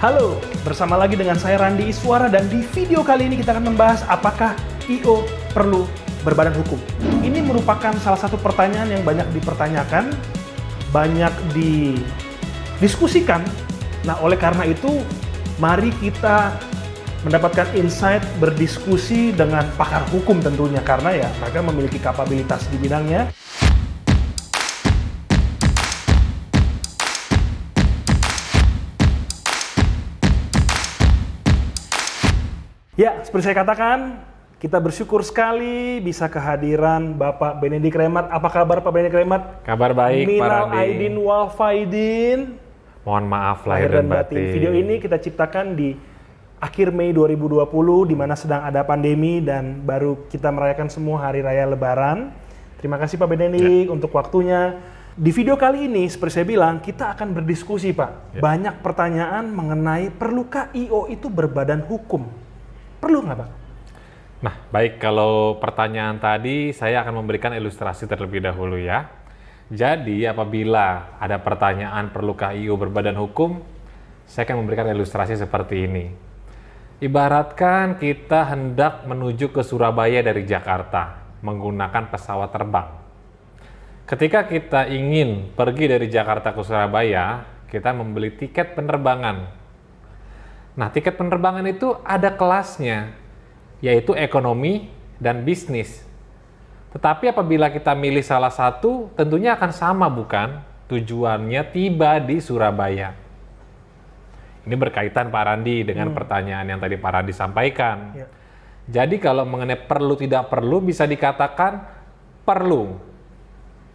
Halo, bersama lagi dengan saya Randi Iswara dan di video kali ini kita akan membahas apakah I.O. perlu berbadan hukum. Ini merupakan salah satu pertanyaan yang banyak dipertanyakan, banyak didiskusikan. Nah, oleh karena itu, mari kita mendapatkan insight, berdiskusi dengan pakar hukum tentunya, karena ya mereka memiliki kapabilitas di bidangnya. Ya, seperti saya katakan, kita bersyukur sekali bisa kehadiran Bapak Benedik Remat. Apa kabar Pak Benedik Remat? Kabar baik, Pak Minal Randi. aidin wal faidin. Mohon maaf lahir dan batin. Video ini kita ciptakan di akhir Mei 2020, di mana sedang ada pandemi dan baru kita merayakan semua hari raya Lebaran. Terima kasih Pak Benedik untuk waktunya. Di video kali ini, seperti saya bilang, kita akan berdiskusi Pak. Banyak pertanyaan mengenai perlukah I.O. itu berbadan hukum? Perlu nggak Pak? Nah, baik, kalau pertanyaan tadi saya akan memberikan ilustrasi terlebih dahulu ya. Jadi, apabila ada pertanyaan perlukah I.O. berbadan hukum, saya akan memberikan ilustrasi seperti ini. Ibaratkan kita hendak menuju ke Surabaya dari Jakarta menggunakan pesawat terbang. Ketika kita ingin pergi dari Jakarta ke Surabaya, kita membeli tiket penerbangan. Nah, tiket penerbangan itu ada kelasnya, yaitu ekonomi dan bisnis. Tetapi apabila kita milih salah satu, tentunya akan sama bukan? Tujuannya tiba di Surabaya. Ini berkaitan Pak Randi dengan pertanyaan yang tadi Pak Randi sampaikan. Ya. Jadi kalau mengenai perlu tidak perlu bisa dikatakan perlu.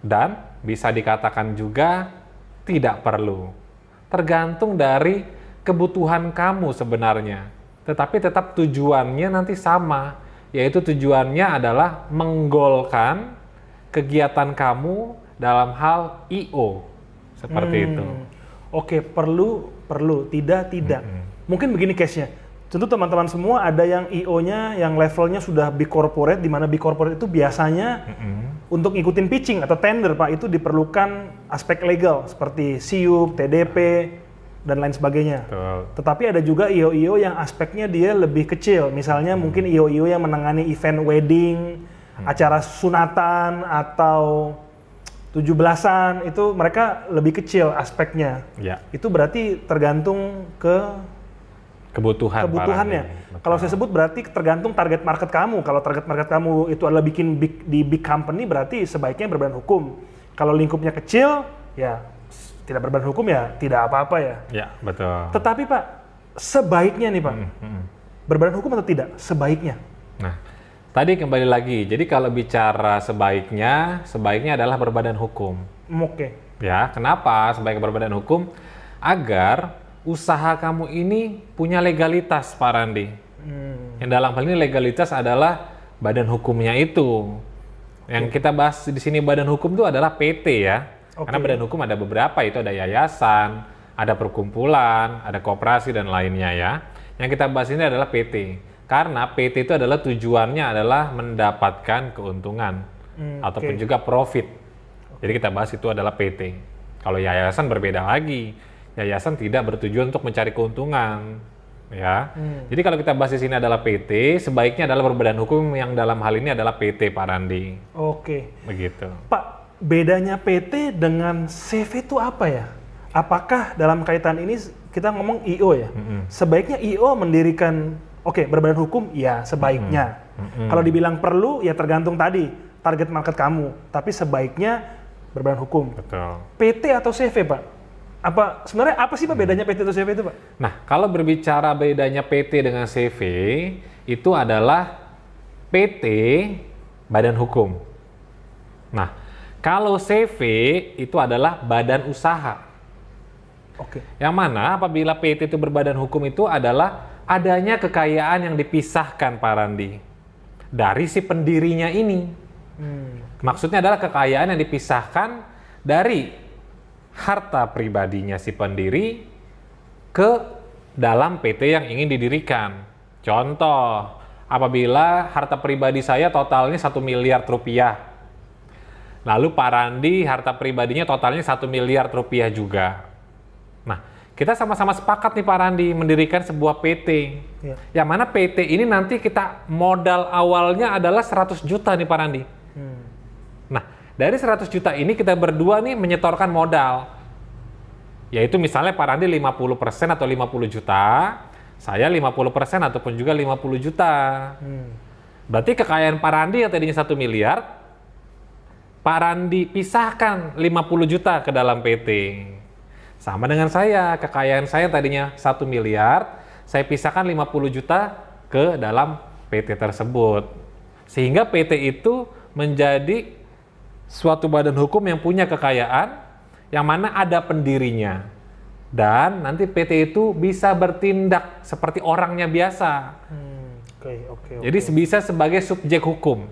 Dan bisa dikatakan juga tidak perlu. Tergantung dari kebutuhan kamu sebenarnya, tetapi tetap tujuannya nanti sama, yaitu tujuannya adalah menggolkan kegiatan kamu dalam hal I.O. seperti itu. Oke, perlu, tidak. Mungkin begini case-nya. Tentu teman-teman semua ada yang I.O.nya yang levelnya sudah big corporate, di mana big corporate itu biasanya untuk ngikutin pitching atau tender Pak, itu diperlukan aspek legal seperti SIUP, TDP, dan lain sebagainya. Betul. Tetapi ada juga I.O. yang aspeknya dia lebih kecil. Misalnya mungkin I.O. yang menangani event wedding, acara sunatan, atau 17-an, itu mereka lebih kecil aspeknya. Ya. Itu berarti tergantung ke kebutuhannya. Kalau saya sebut berarti tergantung target market kamu. Kalau target market kamu itu adalah bikin di big company, berarti sebaiknya berbadan hukum. Kalau lingkupnya kecil, ya tidak berbadan hukum, ya tidak apa-apa ya. Ya, betul. Tetapi Pak, sebaiknya nih Pak, berbadan hukum atau tidak? Sebaiknya. Nah, tadi kembali lagi. Jadi kalau bicara sebaiknya adalah berbadan hukum. Oke. Ya, kenapa sebaiknya berbadan hukum? Agar usaha kamu ini punya legalitas, Pak Randi. Yang dalam hal ini legalitas adalah badan hukumnya itu. Yang kita bahas di sini badan hukum itu adalah PT ya. Karena badan hukum ada beberapa, itu ada yayasan, ada perkumpulan, ada koperasi dan lainnya ya. Yang kita bahas ini adalah PT. Karena PT itu adalah tujuannya adalah mendapatkan keuntungan ataupun juga profit. Jadi kita bahas itu adalah PT. Kalau yayasan berbeda lagi. Yayasan tidak bertujuan untuk mencari keuntungan. Ya. Jadi kalau kita bahas di sini adalah PT, sebaiknya adalah berbadan hukum yang dalam hal ini adalah PT, Pak Randi. Oke. Begitu. Pak, bedanya PT dengan CV itu apa ya? Apakah dalam kaitan ini kita ngomong I.O. ya? Sebaiknya I.O. mendirikan, berbadan hukum, ya sebaiknya. Kalau dibilang perlu, ya tergantung tadi target market kamu. Tapi sebaiknya berbadan hukum. Betul. PT atau CV Pak? Sebenarnya apa sih Pak bedanya PT atau CV itu Pak? Nah, kalau berbicara bedanya PT dengan CV, itu adalah PT badan hukum. Nah, kalau CV itu adalah badan usaha. Oke. Yang mana apabila PT itu berbadan hukum itu adalah adanya kekayaan yang dipisahkan, Pak Randi, dari si pendirinya ini. Maksudnya adalah kekayaan yang dipisahkan dari harta pribadinya si pendiri ke dalam PT yang ingin didirikan. Contoh, apabila harta pribadi saya totalnya 1 miliar rupiah, lalu Pak Randi harta pribadinya totalnya 1 miliar rupiah juga. Nah, kita sama-sama sepakat nih Pak Randi mendirikan sebuah PT. Ya. Yang mana PT ini nanti kita modal awalnya adalah 100 juta nih Pak Randi. Nah, dari 100 juta ini kita berdua nih menyetorkan modal. Yaitu misalnya Pak Randi 50% atau 50 juta, saya 50% ataupun juga 50 juta. Berarti kekayaan Pak Randi yang tadinya 1 miliar, Pak Randi pisahkan 50 juta ke dalam PT. Sama dengan saya, kekayaan saya tadinya 1 miliar, saya pisahkan 50 juta ke dalam PT tersebut. Sehingga PT itu menjadi suatu badan hukum yang punya kekayaan, yang mana ada pendirinya. Dan nanti PT itu bisa bertindak seperti orangnya biasa. Oke. Jadi bisa sebagai subjek hukum.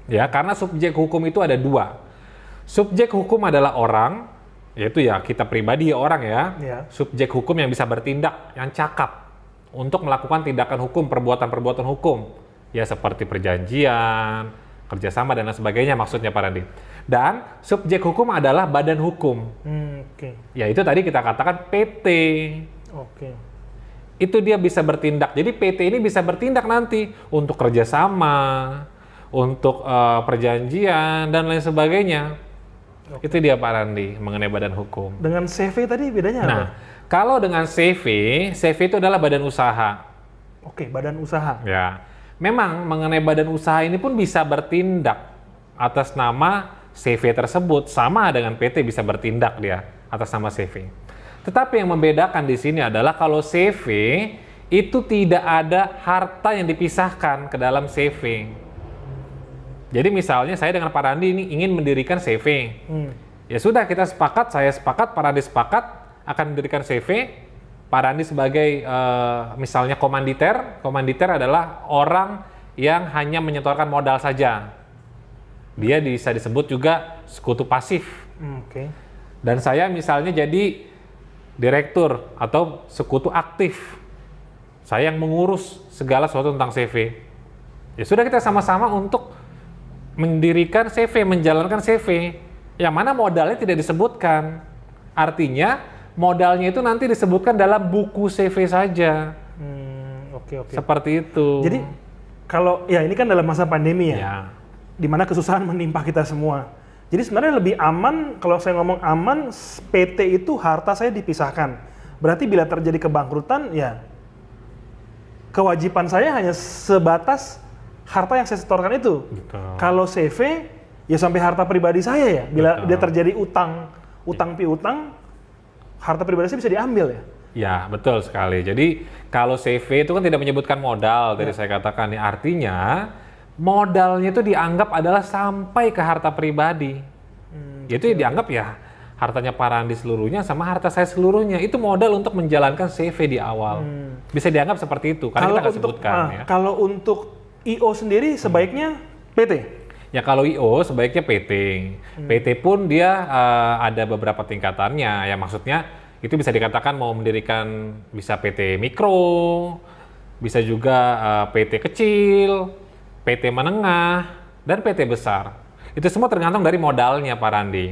Ya, karena subjek hukum itu ada 2. Subjek hukum adalah orang, yaitu ya kita pribadi ya orang ya. Subjek hukum yang bisa bertindak, yang cakap untuk melakukan tindakan hukum, perbuatan-perbuatan hukum. Ya seperti perjanjian, kerjasama dan lain sebagainya maksudnya Pak Randi. Dan subjek hukum adalah badan hukum. Ya itu tadi kita katakan PT. Itu dia bisa bertindak. Jadi PT ini bisa bertindak nanti untuk kerjasama, untuk perjanjian dan lain sebagainya. Itu dia Pak Randi mengenai badan hukum. Dengan CV tadi bedanya apa? Nah, kalau dengan CV itu adalah badan usaha. Badan usaha. Ya, memang mengenai badan usaha ini pun bisa bertindak atas nama CV tersebut, sama dengan PT bisa bertindak dia atas nama CV. Tetapi yang membedakan di sini adalah kalau CV itu tidak ada harta yang dipisahkan ke dalam CV. Jadi misalnya saya dengan Pak Randi ini ingin mendirikan CV. Ya sudah kita sepakat, saya sepakat, Pak Randi sepakat akan mendirikan CV. Pak Randi sebagai misalnya komanditer. Komanditer adalah orang yang hanya menyetorkan modal saja. Dia bisa disebut juga sekutu pasif. Dan saya misalnya jadi direktur atau sekutu aktif. Saya yang mengurus segala sesuatu tentang CV. Ya sudah kita sama-sama untuk mendirikan CV, menjalankan CV, yang mana modalnya tidak disebutkan. Artinya modalnya itu nanti disebutkan dalam buku CV saja. Seperti itu. Jadi kalau ya ini kan dalam masa pandemi ya. Di mana kesusahan menimpa kita semua. Jadi sebenarnya lebih aman kalau saya ngomong aman, PT itu harta saya dipisahkan. Berarti bila terjadi kebangkrutan ya kewajiban saya hanya sebatas harta yang saya setorkan itu. Kalau CV, ya sampai harta pribadi saya ya. Bila dia terjadi utang piutang, harta pribadi saya bisa diambil ya. Ya, betul sekali. Jadi kalau CV itu kan tidak menyebutkan modal, tadi saya katakan. Ya, artinya modalnya itu dianggap adalah sampai ke harta pribadi. Itu dianggap ya hartanya Pak Randi seluruhnya sama harta saya seluruhnya. Itu modal untuk menjalankan CV di awal. Bisa dianggap seperti itu, karena kita nggak sebutkan. Ya. Kalau untuk IO sendiri sebaiknya PT? Ya kalau IO sebaiknya PT. PT pun dia ada beberapa tingkatannya. Ya maksudnya itu bisa dikatakan mau mendirikan bisa PT mikro, bisa juga PT kecil, PT menengah, dan PT besar. Itu semua tergantung dari modalnya Pak Randi.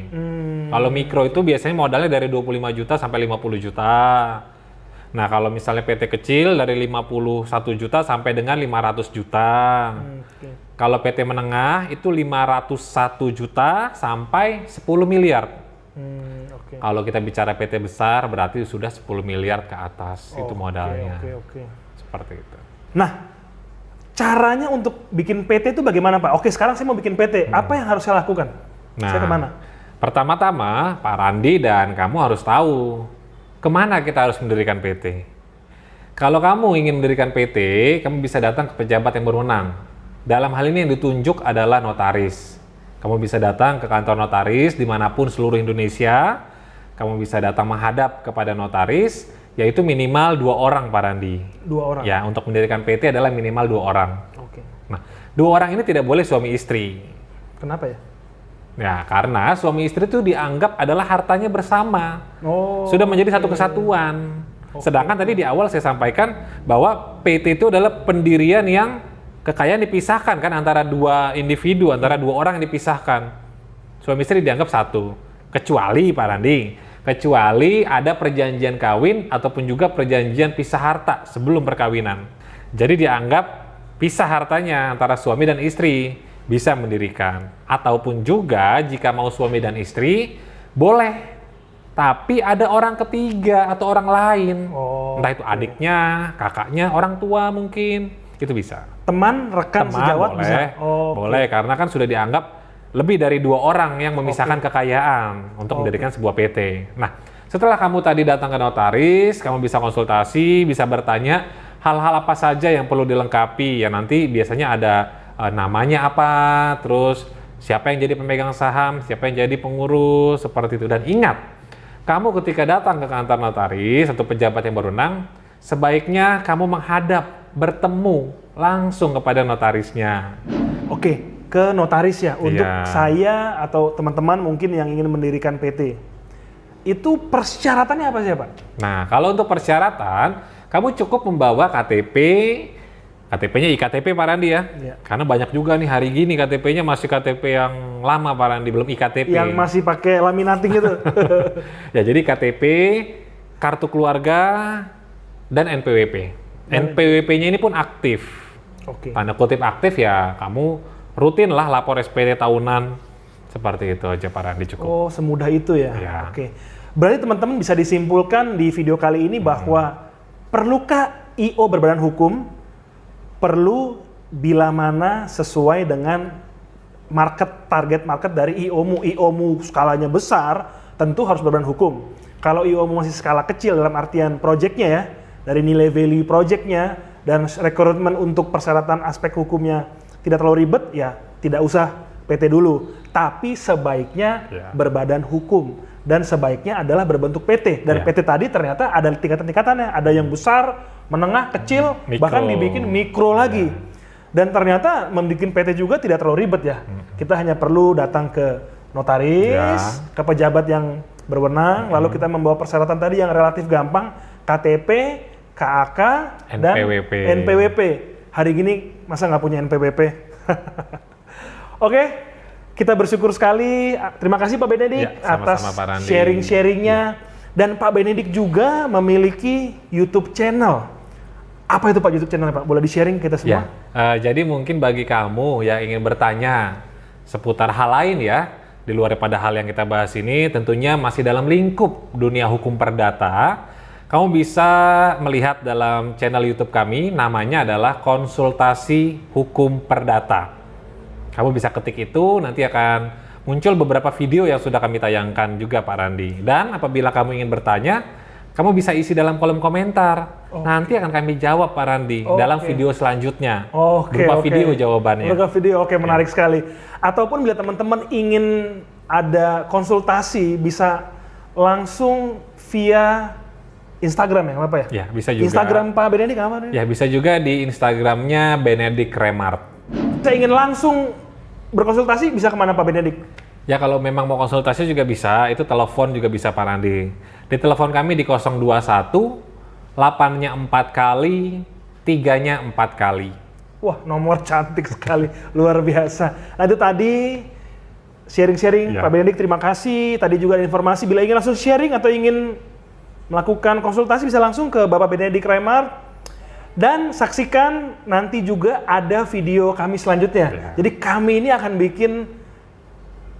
Kalau mikro itu biasanya modalnya dari 25 juta sampai 50 juta. Nah, kalau misalnya PT kecil dari 51 juta sampai dengan 500 juta. Kalau PT menengah itu 501 juta sampai 10 miliar. Kalau kita bicara PT besar berarti sudah 10 miliar ke atas itu modalnya. Seperti itu. Nah, caranya untuk bikin PT itu bagaimana Pak? Sekarang saya mau bikin PT. Apa yang harus saya lakukan? Saya kemana? Pertama-tama Pak Randi dan kamu harus tahu kemana kita harus mendirikan PT. Kalau kamu ingin mendirikan PT, kamu bisa datang ke pejabat yang berwenang. Dalam hal ini yang ditunjuk adalah notaris. Kamu bisa datang ke kantor notaris dimanapun seluruh Indonesia. Kamu bisa datang menghadap kepada notaris, yaitu minimal 2 orang Pak Randi. 2 orang? Ya, untuk mendirikan PT adalah minimal 2 orang. Nah, 2 orang ini tidak boleh suami istri. Kenapa ya? Ya, karena suami istri itu dianggap adalah hartanya bersama. Sudah menjadi satu kesatuan. Sedangkan tadi di awal saya sampaikan bahwa PT itu adalah pendirian yang kekayaan dipisahkan kan antara 2 individu, antara 2 orang yang dipisahkan. Suami istri dianggap satu. Kecuali Pak Randi, kecuali ada perjanjian kawin ataupun juga perjanjian pisah harta sebelum perkawinan. Jadi dianggap pisah hartanya antara suami dan istri, bisa mendirikan. Ataupun juga jika mau suami dan istri, boleh. Tapi ada orang ketiga atau orang lain. Entah itu adiknya, kakaknya, orang tua mungkin, itu bisa. Teman, rekan, sejawat boleh, bisa? Boleh, karena kan sudah dianggap lebih dari 2 orang yang memisahkan kekayaan untuk mendirikan sebuah PT. Nah, setelah kamu tadi datang ke notaris, kamu bisa konsultasi, bisa bertanya hal-hal apa saja yang perlu dilengkapi. Ya nanti biasanya ada namanya apa, terus siapa yang jadi pemegang saham, siapa yang jadi pengurus, seperti itu. Dan ingat, kamu ketika datang ke kantor notaris atau pejabat yang berwenang, sebaiknya kamu menghadap, bertemu langsung kepada notarisnya. Oke. Ke notaris ya, untuk saya atau teman-teman mungkin yang ingin mendirikan PT. Itu persyaratannya apa sih Pak? Nah, kalau untuk persyaratan, kamu cukup membawa KTP, KTP-nya iktp Pak Randi ya. Karena banyak juga nih hari gini KTP-nya masih KTP yang lama Pak Randi, belum iktp. Yang masih pakai laminating itu. Ya, jadi KTP, kartu keluarga, dan NPWP. NPWP-nya ini pun aktif. Tanda kutip aktif ya, kamu rutin lah lapor SPT tahunan, seperti itu aja Pak Randi cukup. Oh, semudah itu ya? Oke. Berarti teman-teman bisa disimpulkan di video kali ini bahwa perlukah IO berbadan hukum? Perlu bila mana sesuai dengan target market dari IO-mu. IO-mu skalanya besar, tentu harus berbadan hukum. Kalau IO-mu masih skala kecil dalam artian project-nya ya, dari nilai value project-nya, dan rekrutmen untuk persyaratan aspek hukumnya tidak terlalu ribet, ya tidak usah PT dulu. Tapi sebaiknya berbadan hukum. Dan sebaiknya adalah berbentuk PT. Dan PT tadi ternyata ada tingkatan-tingkatannya. Ada yang besar, menengah, kecil, bahkan dibikin mikro lagi. Dan ternyata membuat PT juga tidak terlalu ribet ya. Kita hanya perlu datang ke notaris, ke pejabat yang berwenang, lalu kita membawa persyaratan tadi yang relatif gampang, KTP, KAK, dan NPWP. Hari gini masa nggak punya NPWP? Oke, kita bersyukur sekali. Terima kasih Pak Benedik atas sharing-sharingnya. Dan Pak Benedik juga memiliki YouTube channel. Apa itu Pak YouTube channel Pak? Boleh di-sharing kita semua? Jadi mungkin bagi kamu yang ingin bertanya seputar hal lain ya, di luar daripada hal yang kita bahas ini, tentunya masih dalam lingkup dunia hukum perdata. Kamu bisa melihat dalam channel YouTube kami, namanya adalah Konsultasi Hukum Perdata. Kamu bisa ketik itu, nanti akan muncul beberapa video yang sudah kami tayangkan juga Pak Randi. Dan apabila kamu ingin bertanya, kamu bisa isi dalam kolom komentar. Nanti akan kami jawab Pak Randi dalam video selanjutnya. Berupa video jawabannya. Berupa video, menarik sekali. Ataupun bila teman-teman ingin ada konsultasi, bisa langsung via Instagram ya, apa ya? Ya, bisa juga. Instagram Pak Benedik apa? Ya, bisa juga di Instagramnya Benedik Remart. Saya ingin langsung berkonsultasi, bisa kemana Pak Benedik? Ya, kalau memang mau konsultasi juga bisa, itu telepon juga bisa Pak Randi. Di telepon kami di 021, 8-nya 4 kali, 3-nya 4 kali. Wah, nomor cantik sekali, luar biasa. Nah itu tadi sharing-sharing Pak Benedik, terima kasih. Tadi juga ada informasi, bila ingin langsung sharing atau ingin melakukan konsultasi bisa langsung ke Bapak Benedik Remart. Dan saksikan nanti juga ada video kami selanjutnya. Jadi kami ini akan bikin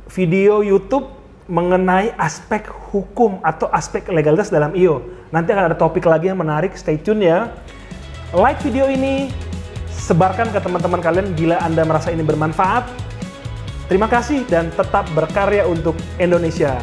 video YouTube mengenai aspek hukum atau aspek legalitas dalam IO. Nanti akan ada topik lagi yang menarik, stay tune ya. Like video ini, sebarkan ke teman-teman kalian bila Anda merasa ini bermanfaat. Terima kasih dan tetap berkarya untuk Indonesia.